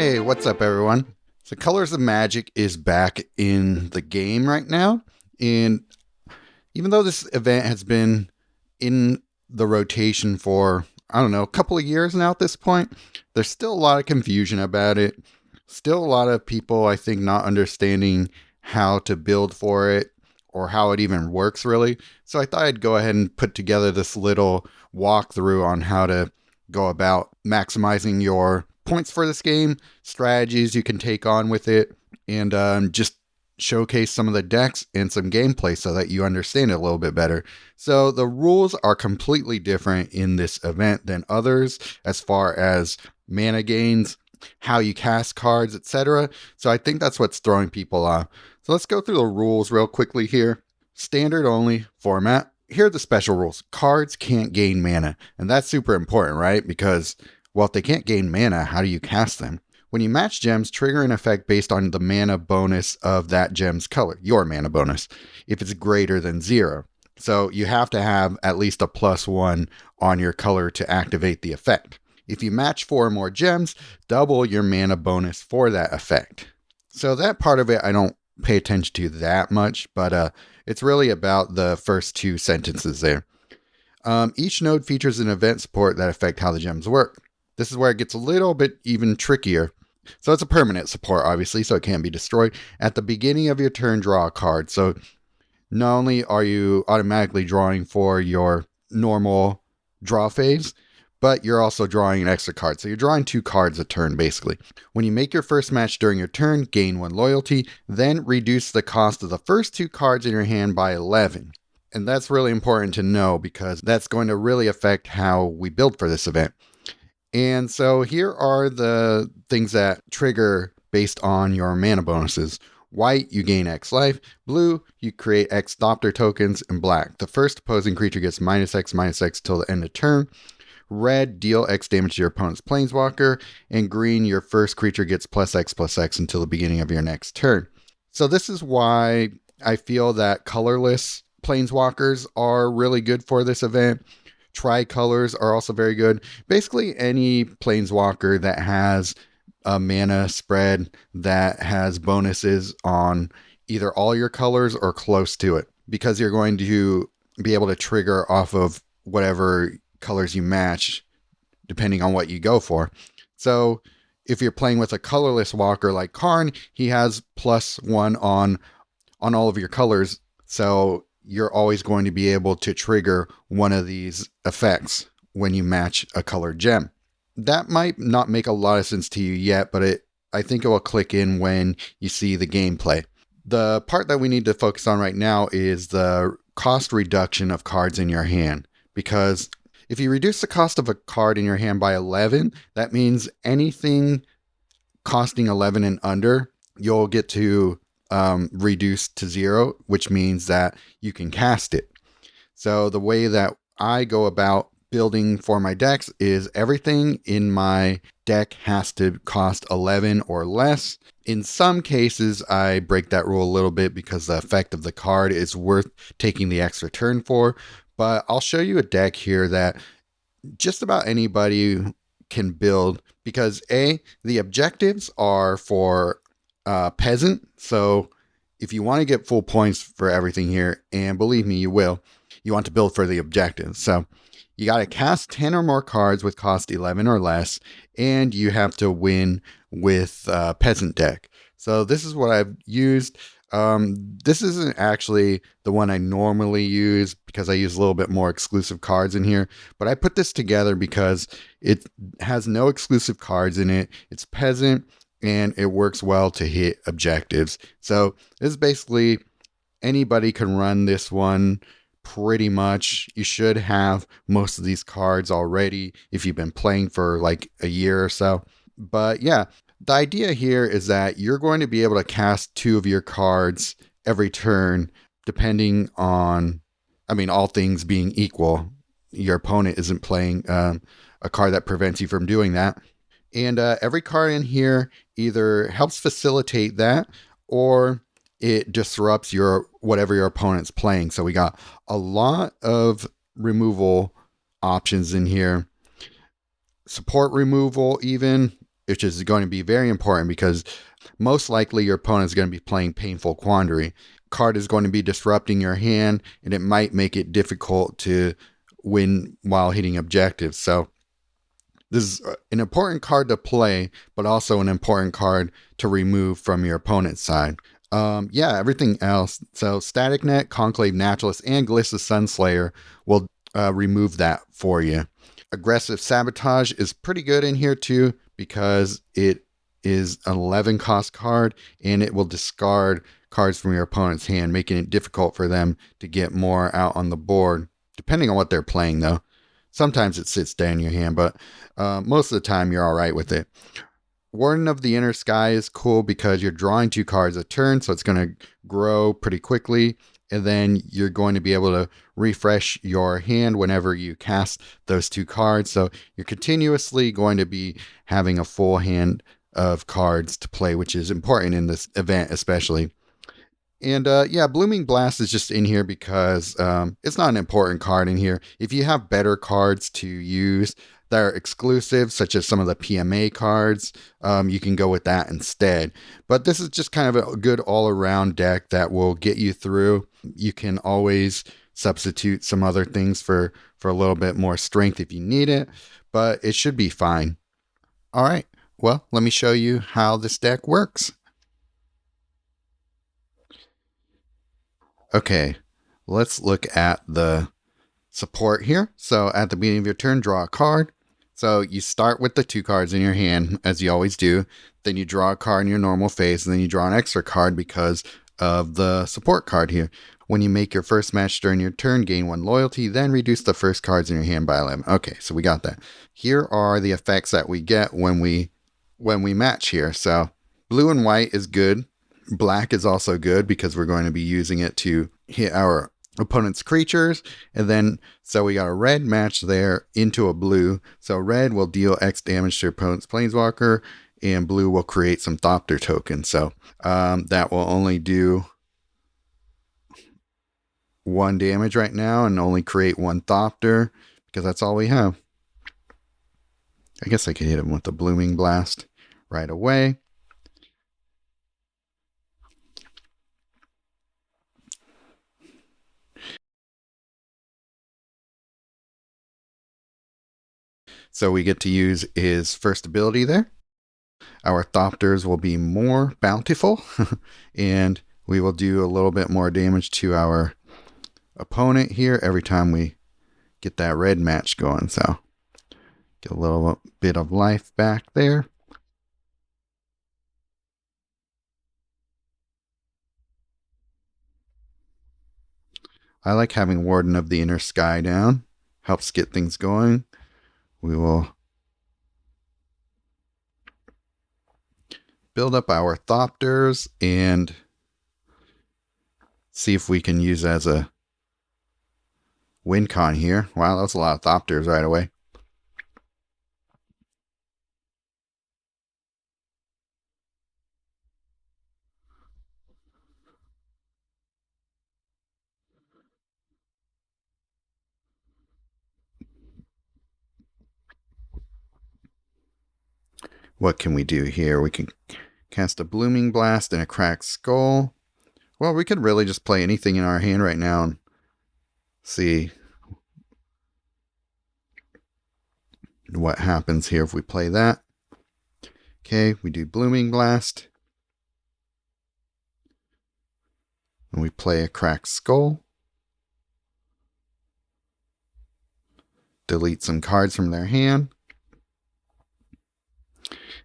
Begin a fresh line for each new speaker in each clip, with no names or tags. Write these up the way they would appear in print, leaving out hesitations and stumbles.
Hey, what's up, everyone? So, Colors of Magic is back in the game right now. And even though this event has been in the rotation for, I don't know, a couple of years now at this point, there's still a lot of confusion about it. Still a lot of people, I think, not understanding how to build for it or how it even works, really. So, I thought I'd go ahead and put together this little walkthrough on how to go about maximizing your points for this game, strategies you can take on with it, and just showcase some of the decks and some gameplay so that you understand it a little bit better. So the rules are completely different in this event than others as far as mana gains, how you cast cards, etc. So I think that's what's throwing people off. So let's go through the rules real quickly here. Standard only format. Here are the special rules. Cards can't gain mana, and that's super important, right? Because, well, if they can't gain mana, how do you cast them? When you match gems, trigger an effect based on the mana bonus of that gem's color, your mana bonus, if it's greater than 0. So you have to have at least a +1 on your color to activate the effect. If you match 4 or more gems, double your mana bonus for that effect. So that part of it I don't pay attention to that much, but it's really about the first 2 sentences there. Each node features an event support that affect how the gems work. This is where it gets a little bit even trickier. So it's a permanent support, obviously, so it can't be destroyed. At the beginning of your turn, draw a card. So not only are you automatically drawing for your normal draw phase, but you're also drawing an extra card. So you're drawing 2 cards a turn, basically. When you make your first match during your turn, gain 1 loyalty, then reduce the cost of the first 2 cards in your hand by 11. And that's really important to know because that's going to really affect how we build for this event. And so here are the things that trigger based on your mana bonuses. White, you gain X life. Blue, you create X Thopter tokens. And black, the first opposing creature gets -X till the end of turn. Red, deal X damage to your opponent's planeswalker. And green, your first creature gets +X until the beginning of your next turn. So this is why I feel that colorless planeswalkers are really good for this event. Tricolors are also very good. Basically, any planeswalker that has a mana spread that has bonuses on either all your colors or close to it, because you're going to be able to trigger off of whatever colors you match, depending on what you go for. So if you're playing with a colorless walker like Karn, he has +1 on all of your colors. So you're always going to be able to trigger one of these effects when you match a colored gem. That might not make a lot of sense to you yet, but I think it will click in when you see the gameplay. The part that we need to focus on right now is the cost reduction of cards in your hand. Because if you reduce the cost of a card in your hand by 11, that means anything costing 11 and under, you'll get to reduced to 0, which means that you can cast it. So the way that I go about building for my decks is everything in my deck has to cost 11 or less. In some cases, I break that rule a little bit because the effect of the card is worth taking the extra turn for. But I'll show you a deck here that just about anybody can build because the objectives are for peasant. So if you want to get full points for everything here, and believe me, you will, you want to build for the objectives. So you got to cast 10 or more cards with cost 11 or less, and you have to win with peasant deck. So this is what I've used. This isn't actually the one I normally use because I use a little bit more exclusive cards in here, but I put this together because it has no exclusive cards in it. It's peasant, and it works well to hit objectives. So this is basically anybody can run this one pretty much. You should have most of these cards already if you've been playing for like a year or so. But yeah, the idea here is that you're going to be able to cast 2 of your cards every turn, depending on, all things being equal. Your opponent isn't playing a card that prevents you from doing that. And every card in here either helps facilitate that or it disrupts whatever your opponent's playing. So we got a lot of removal options in here. Support removal even. which is going to be very important because most likely your opponent is going to be playing Painful Quandary. Card is going to be disrupting your hand, and it might make it difficult to win while hitting objectives. So this is an important card to play, but also an important card to remove from your opponent's side. Yeah, everything else. So Static Net, Conclave Naturalist, and Glissa Sunslayer will remove that for you. Aggressive Sabotage is pretty good in here too because it is an 11 cost card and it will discard cards from your opponent's hand, making it difficult for them to get more out on the board, depending on what they're playing though. Sometimes it sits down in your hand, but most of the time you're all right with it. Warden of the Inner Sky is cool because you're drawing 2 cards a turn, so it's going to grow pretty quickly, and then you're going to be able to refresh your hand whenever you cast those 2 cards. So you're continuously going to be having a full hand of cards to play, which is important in this event especially. And yeah, Blooming Blast is just in here because it's not an important card in here. If you have better cards to use that are exclusive, such as some of the PMA cards, you can go with that instead. But this is just kind of a good all-around deck that will get you through. You can always substitute some other things for a little bit more strength if you need it, but it should be fine. All right, well, let me show you how this deck works. Okay, let's look at the support here. So at the beginning of your turn, draw a card. So you start with the 2 cards in your hand, as you always do. Then you draw a card in your normal phase, and then you draw an extra card because of the support card here. When you make your first match during your turn, gain 1 loyalty, then reduce the first cards in your hand by 11. Okay, so we got that. Here are the effects that we get when we match here. So blue and white is good. Black is also good because we're going to be using it to hit our opponent's creatures. And then, so we got a red match there into a blue. So red will deal X damage to your opponent's planeswalker, and blue will create some Thopter tokens. So that will only do 1 damage right now and only create 1 Thopter because that's all we have. I guess I could hit him with the Blooming Blast right away. So we get to use his first ability there. Our Thopters will be more bountiful, and we will do a little bit more damage to our opponent here every time we get that red match going. So get a little bit of life back there. I like having Warden of the Inner Sky down. Helps get things going. We will build up our Thopters and see if we can use as a win con here. Wow, that's a lot of Thopters right away. What can we do here? We can cast a Blooming Blast and a Cracked Skull. Well, we could really just play anything in our hand right now and see what happens here if we play that. Okay, we do Blooming Blast. And we play a Cracked Skull. Delete some cards from their hand.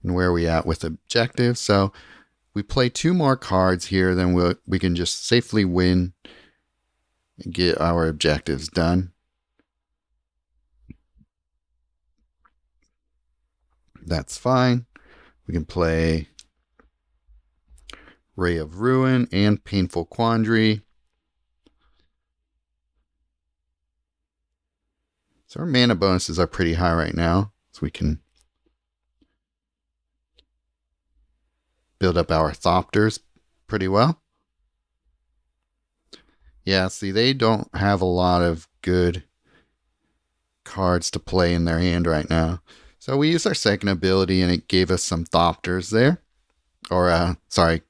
And where are we at with objectives? So we play 2 more cards here, then we can just safely win and get our objectives done. That's fine. We can play Ray of Ruin and Painful Quandary. So our mana bonuses are pretty high right now, so we can build up our Thopters pretty well. Yeah, see, they don't have a lot of good cards to play in their hand right now. So we used our second ability and it gave us some Thopters there, or sorry,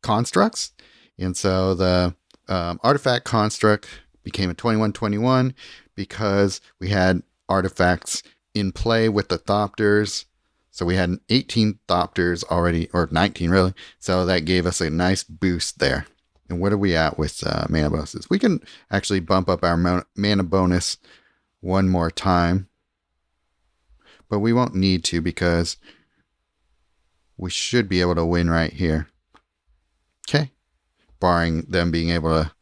constructs. And so the artifact construct became a 21/21 because we had artifacts in play with the Thopters. So we had 18 Thopters already, or 19 really. So that gave us a nice boost there. And what are we at with mana bonuses? We can actually bump up our mana bonus one more time, but we won't need to because we should be able to win right here. Okay. Barring them being able to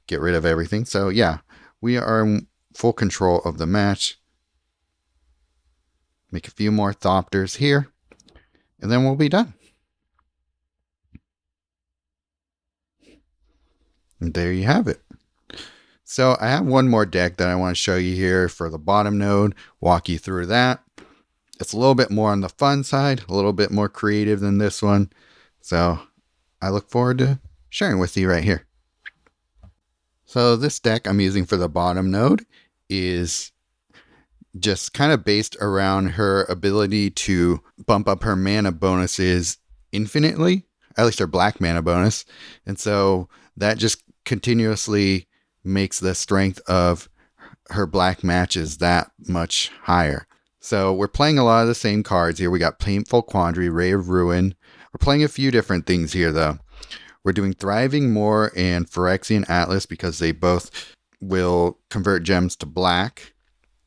get rid of everything. So yeah, we are in full control of the match. Make a few more Thopters here, and then we'll be done. And there you have it. So I have one more deck that I want to show you here for the bottom node, walk you through that. It's a little bit more on the fun side, a little bit more creative than this one. So I look forward to sharing with you right here. So this deck I'm using for the bottom node is just kind of based around her ability to bump up her mana bonuses infinitely, at least her black mana bonus. And so that just continuously makes the strength of her black matches that much higher. So we're playing a lot of the same cards here. We got Painful Quandary, Ray of Ruin. We're playing a few different things here though. We're doing Thriving Moor and Phyrexian Atlas because they both will convert gems to black.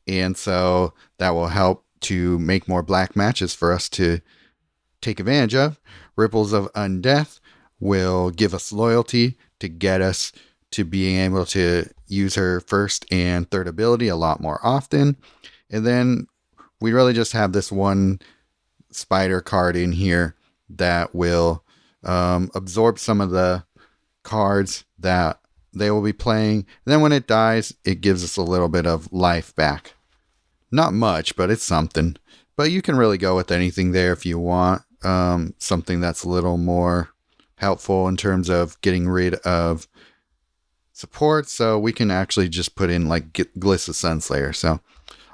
And so that will help to make more black matches for us to take advantage of. Ripples of Undeath will give us loyalty to get us to being able to use her first and third ability a lot more often. And then we really just have this one spider card in here that will absorb some of the cards that they will be playing. And then when it dies, it gives us a little bit of life back. Not much, but it's something. But you can really go with anything there if you want. Something that's a little more helpful in terms of getting rid of support. So we can actually just put in like Gliss of Sunslayer. So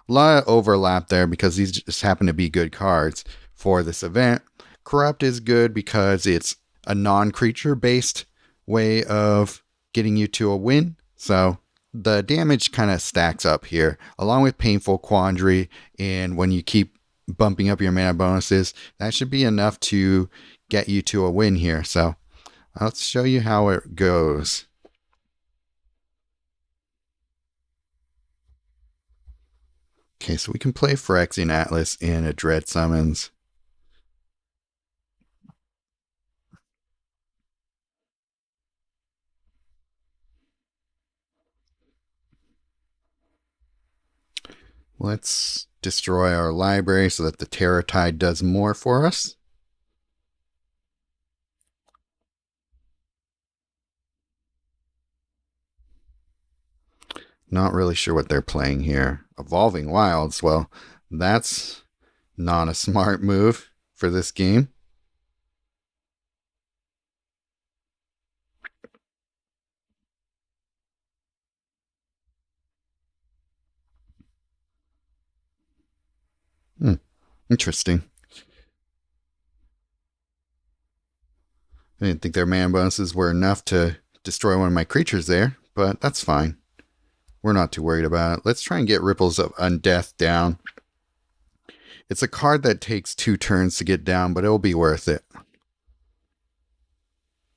a lot of overlap there because these just happen to be good cards for this event. Corrupt is good because it's a non-creature based way of getting you to a win. So the damage kind of stacks up here, along with Painful Quandary, and when you keep bumping up your mana bonuses, that should be enough to get you to a win here. So let's show you how it goes. Okay, so we can play Phyrexian Atlas in a Dread Summons. Let's destroy our library so that the Terror Tide does more for us. Not really sure what they're playing here. Evolving Wilds, well, that's not a smart move for this game. Interesting. I didn't think their mana bonuses were enough to destroy one of my creatures there, but that's fine. We're not too worried about it. Let's try and get Ripples of Undeath down. It's a card that takes 2 turns to get down, but it'll be worth it.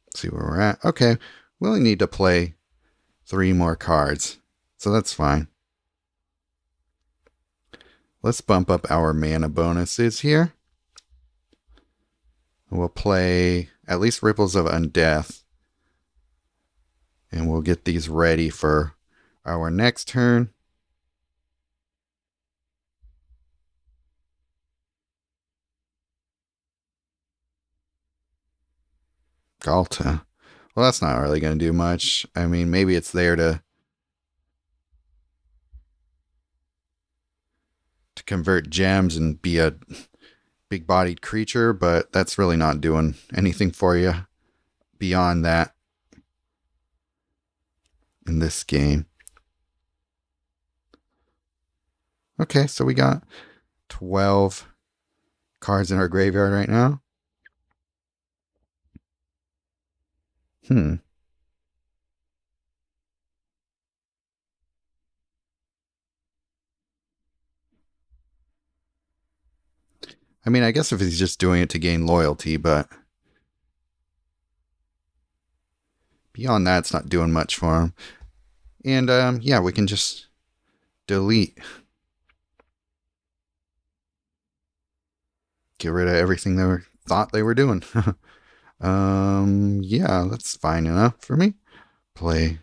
Let's see where we're at. Okay, we only need to play 3 more cards, so that's fine. Let's bump up our mana bonuses here. We'll play at least Ripples of Undeath. And we'll get these ready for our next turn. Galta. Well, that's not really going to do much. I mean, maybe it's there to convert gems and be a big-bodied creature, but that's really not doing anything for you beyond that in this game. Okay, so we got 12 cards in our graveyard right now. I mean, I guess if he's just doing it to gain loyalty, but beyond that, it's not doing much for him. And yeah, we can just delete. Get rid of everything they thought they were doing. Yeah, that's fine enough for me. Play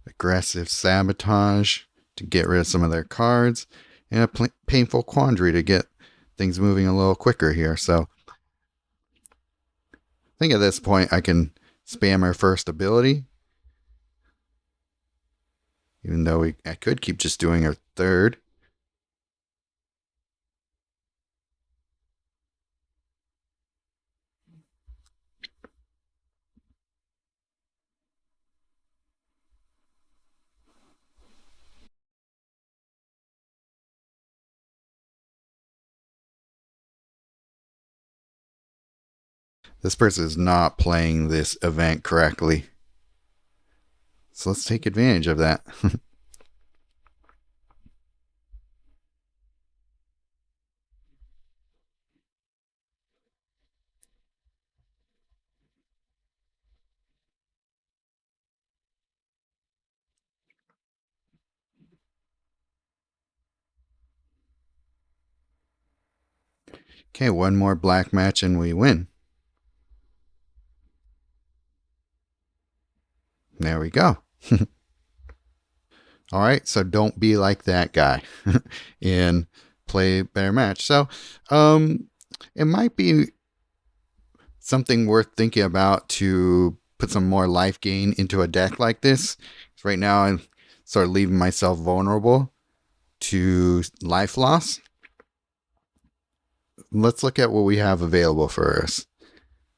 aggressive sabotage to get rid of some of their cards, and a painful quandary to get things moving a little quicker here. So I think at this point I can spam our first ability, even though I could keep just doing our third. This person is not playing this event correctly. So let's take advantage of that. Okay, one more black match and we win. There we go. All right, so don't be like that guy and play a better match. So, it might be something worth thinking about to put some more life gain into a deck like this. Right now, I'm sort of leaving myself vulnerable to life loss. Let's look at what we have available for us.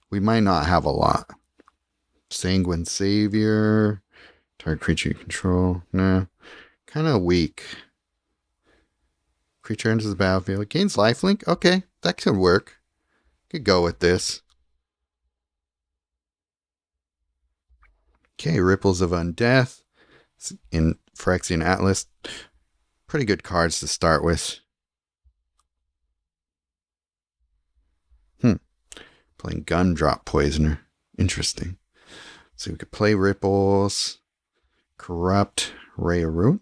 We might not have a lot. Sanguine Savior, target creature you control. Nah, kind of weak. Creature enters the battlefield. It gains lifelink. Okay, that could work. Could go with this. Okay, Ripples of Undeath in Phyrexian Atlas. Pretty good cards to start with. Playing Gumdrop Poisoner. Interesting. So we could play Ripples, Corrupt, Ray of Ruin.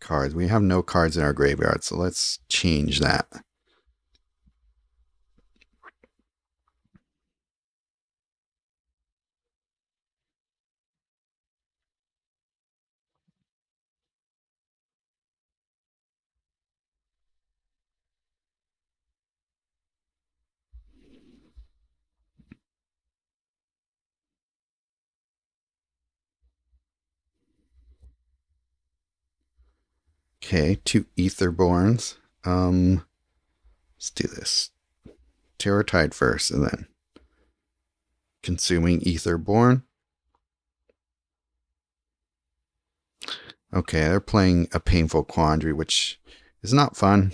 Cards. We have no cards in our graveyard, so let's change that. Okay, 2 Etherborns. Let's do this. Terror Tide first, and then Consuming Etherborn. Okay, they're playing a Painful Quandary, which is not fun.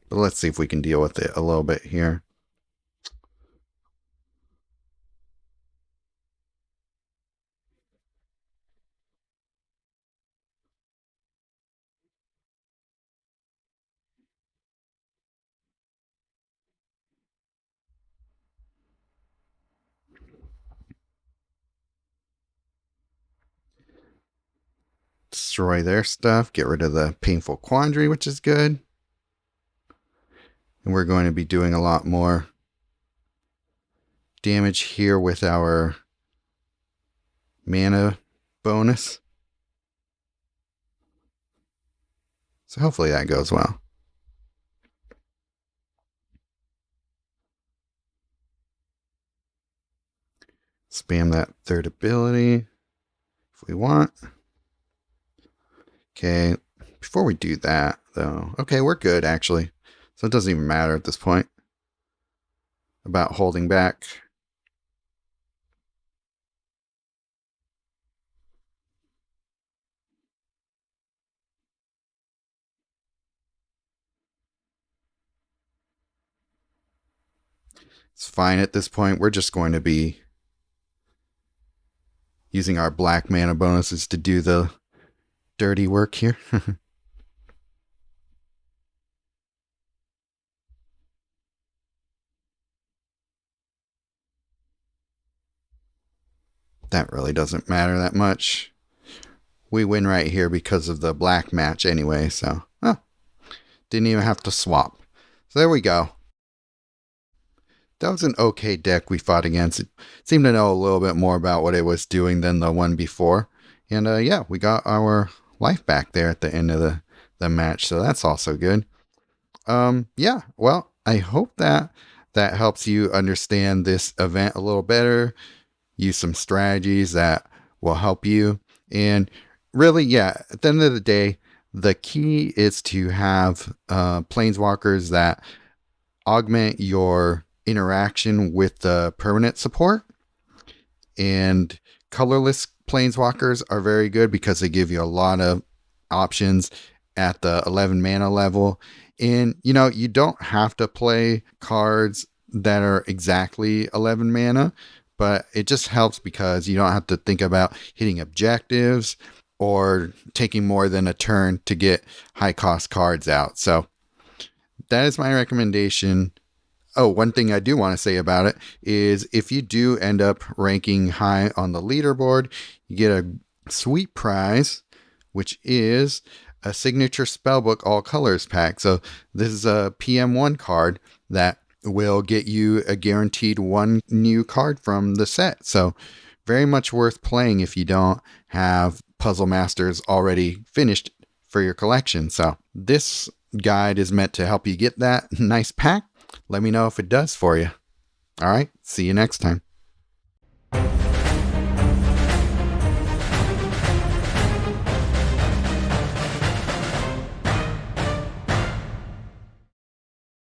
But let's see if we can deal with it a little bit here. Destroy their stuff, get rid of the Painful Quandary, which is good. And we're going to be doing a lot more damage here with our mana bonus. So hopefully that goes well. Spam that third ability if we want. Okay, before we do that, though. Okay, we're good, actually. So it doesn't even matter at this point about holding back. It's fine at this point. We're just going to be using our black mana bonuses to do the dirty work here. That really doesn't matter that much. We win right here because of the black match anyway, so didn't even have to swap. So there we go. That was an okay deck we fought against. It seemed to know a little bit more about what it was doing than the one before. And yeah, we got our life back there at the end of the match, so that's also good. Yeah, well, I hope that helps you understand this event a little better, use some strategies that will help you. And really, yeah, at the end of the day, the key is to have planeswalkers that augment your interaction with the permanent support. And colorless planeswalkers are very good because they give you a lot of options at the 11 mana level. And, you don't have to play cards that are exactly 11 mana, but it just helps because you don't have to think about hitting objectives or taking more than a turn to get high cost cards out. So that is my recommendation. Oh, one thing I do want to say about it is if you do end up ranking high on the leaderboard, you get a sweet prize, which is a signature spellbook all colors pack. So this is a PM1 card that will get you a guaranteed one new card from the set. So very much worth playing if you don't have Puzzle Masters already finished for your collection. So this guide is meant to help you get that nice pack. Let me know if it does for you. All right, see you next time.